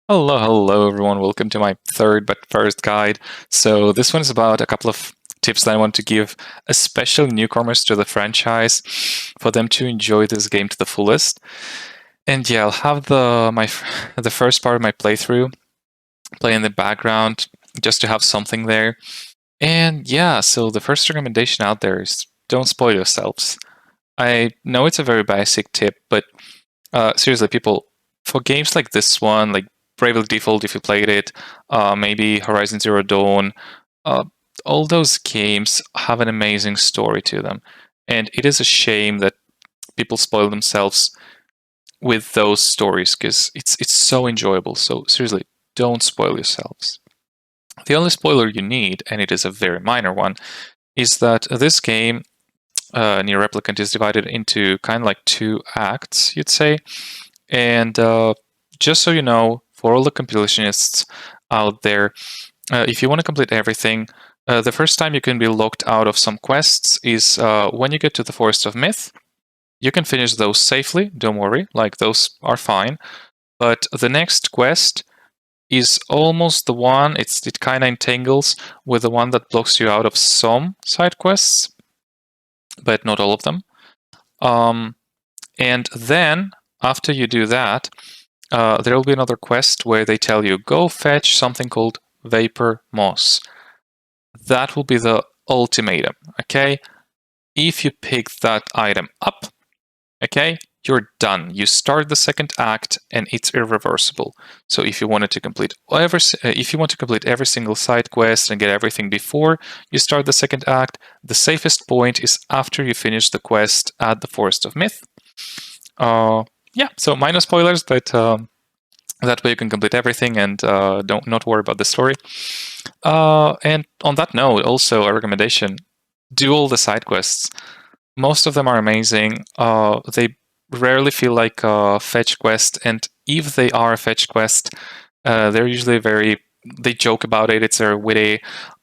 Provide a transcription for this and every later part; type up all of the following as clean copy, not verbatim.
Hello everyone. Welcome to my third but first guide. So this one is about a couple of tips that I want to give, especially newcomers to the franchise, for them to enjoy this game to the fullest. And yeah, I'll have the first part of my playthrough play in the background just to have something there. And yeah, so the first recommendation out there is don't spoil yourselves. I know it's a very basic tip, but seriously, people, for games like this one, like Bravely Default, if you played it, maybe Horizon Zero Dawn, uh, all those games have an amazing story to them. And it is a shame that people spoil themselves with those stories because it's so enjoyable. So seriously, don't spoil yourselves. The only spoiler you need, and it is a very minor one, is that this game, Nier Replicant, is divided into kind of like two acts, you'd say. And just so you know, for all the completionists out there, if you want to complete everything, the first time you can be locked out of some quests is when you get to the Forest of Myth. You can finish those safely, don't worry, like those are fine. But the next quest is almost the one, it kind of entangles with the one that blocks you out of some side quests, but not all of them. And then, after you do that, there will be another quest where they tell you, go fetch something called Vapor Moss. That will be the ultimatum, okay? If you pick that item up, okay, you're done. You start the second act and it's irreversible. So if you wanted to complete if you want to complete every single side quest and get everything before you start the second act, the safest point is after you finish the quest at the Forest of Myth. Yeah, so minor spoilers, but that way you can complete everything and don't not worry about the story. And on that note, also a recommendation: do all the side quests. Most of them are amazing. They rarely feel like a fetch quest, and if they are a fetch quest, they're usually they joke about it. It's very witty.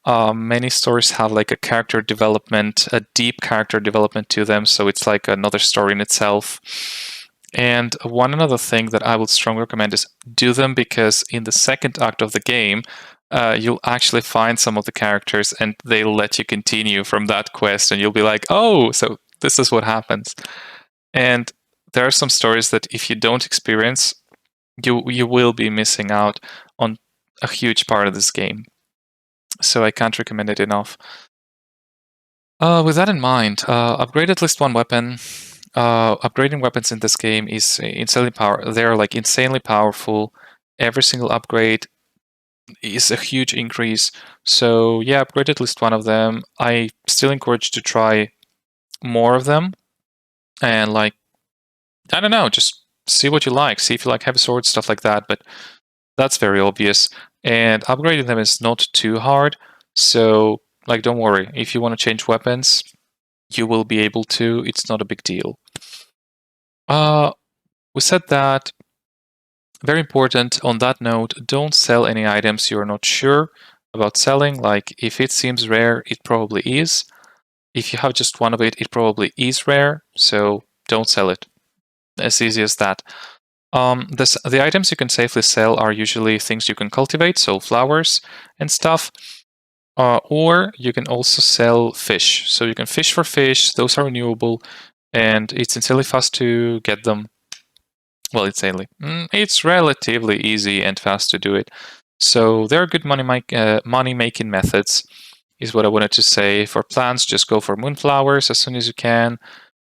Many stories have like a character development, a deep character development to them, so it's like another story in itself. And one another thing that I would strongly recommend is do them, because in the second act of the game, you'll actually find some of the characters and they'll let you continue from that quest, and you'll be like, oh, so this is what happens. And there are some stories that if you don't experience, you will be missing out on a huge part of this game. So I can't recommend it enough. With that in mind, upgrade at least one weapon. Upgrading weapons in this game is insanely powerful. They're like insanely powerful. Every single upgrade is a huge increase. So yeah, upgrade at least one of them. I still encourage you to try more of them, and like, I don't know, just see what you like. See if you like heavy swords, stuff like that. But that's very obvious. And upgrading them is not too hard. So like, don't worry. If you want to change weapons, you will be able to. It's not a big deal. We said that. Very important on that note, don't sell any items you're not sure about selling. Like, if it seems rare, it probably is. If you have just one of it, it probably is rare, so don't sell it. As easy as that. The items you can safely sell are usually things you can cultivate, so flowers and stuff. Or you can also sell fish. So you can fish for fish, those are renewable, and it's insanely fast to get them. Well, insanely. It's relatively easy and fast to do it. So there are good money-making methods, is what I wanted to say. For plants, just go for moonflowers as soon as you can.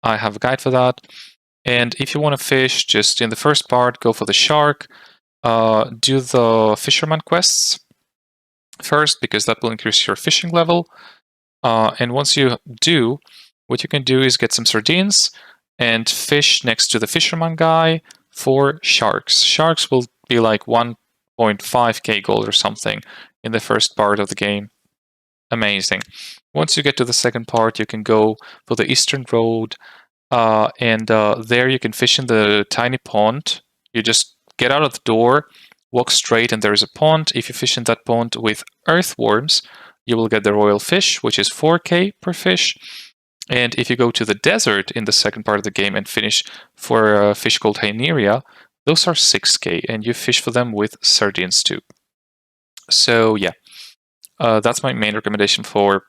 I have a guide for that. And if you want to fish, just in the first part, go for the shark. Do the fisherman quests first, because that will increase your fishing level. And once you do, what you can do is get some sardines and fish next to the fisherman guy for sharks. Sharks will be like 1.5k gold or something in the first part of the game. Amazing. Once you get to the second part, you can go for the eastern road, and there you can fish in the tiny pond. You just get out of the door, walk straight, and there is a pond. If you fish in that pond with earthworms, you will get the royal fish, which is 4k per fish. And if you go to the desert in the second part of the game and finish for a fish called Hyneria, those are 6K, and you fish for them with sardines too. So yeah, that's my main recommendation for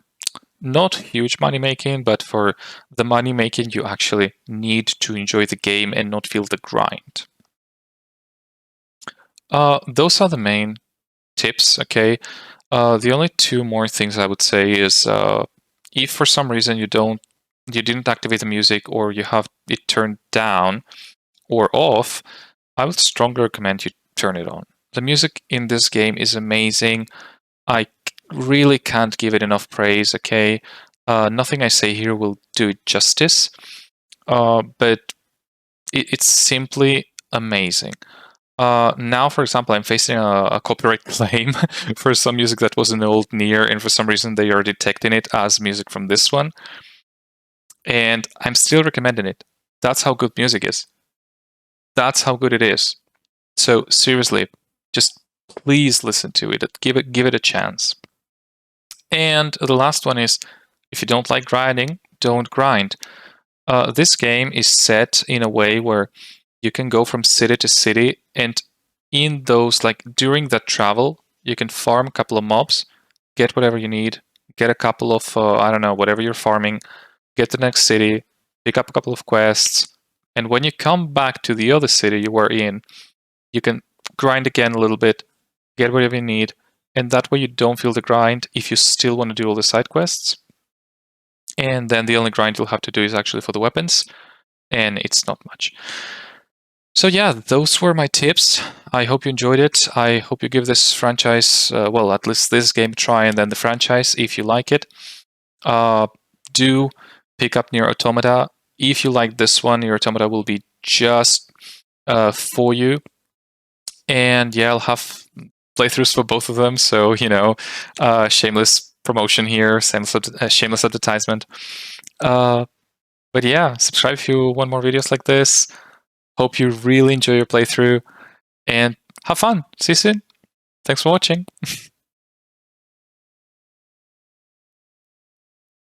not huge money making, but for the money making you actually need to enjoy the game and not feel the grind. Those are the main tips, okay? The only two more things I would say is if for some reason you didn't activate the music or you have it turned down or off, I would strongly recommend you turn it on. The music in this game is amazing. I really can't give it enough praise, okay? Nothing I say here will do it justice, but it's simply amazing. Now, for example, I'm facing a copyright claim for some music that was in the old Nier, and for some reason they are detecting it as music from this one. And I'm still recommending it. That's how good music is. That's how good it is. So seriously, just please listen to it. Give it a chance. And the last one is, if you don't like grinding, don't grind. This game is set in a way where you can go from city to city, and in those, like during that travel, you can farm a couple of mobs, get whatever you need, get a couple of, I don't know, whatever you're farming, get to the next city, pick up a couple of quests, and when you come back to the other city you were in, you can grind again a little bit, get whatever you need, and that way you don't feel the grind if you still want to do all the side quests. And then the only grind you'll have to do is actually for the weapons, and it's not much. So yeah, those were my tips. I hope you enjoyed it. I hope you give this franchise, well, at least this game a try, and then the franchise if you like it. Do pick up Nier Automata. If you like this one, Nier Automata will be just for you. And yeah, I'll have playthroughs for both of them. So, shameless promotion here, shameless advertisement. But yeah, subscribe if you want more videos like this. Hope you really enjoy your playthrough and have fun. See you soon. Thanks for watching.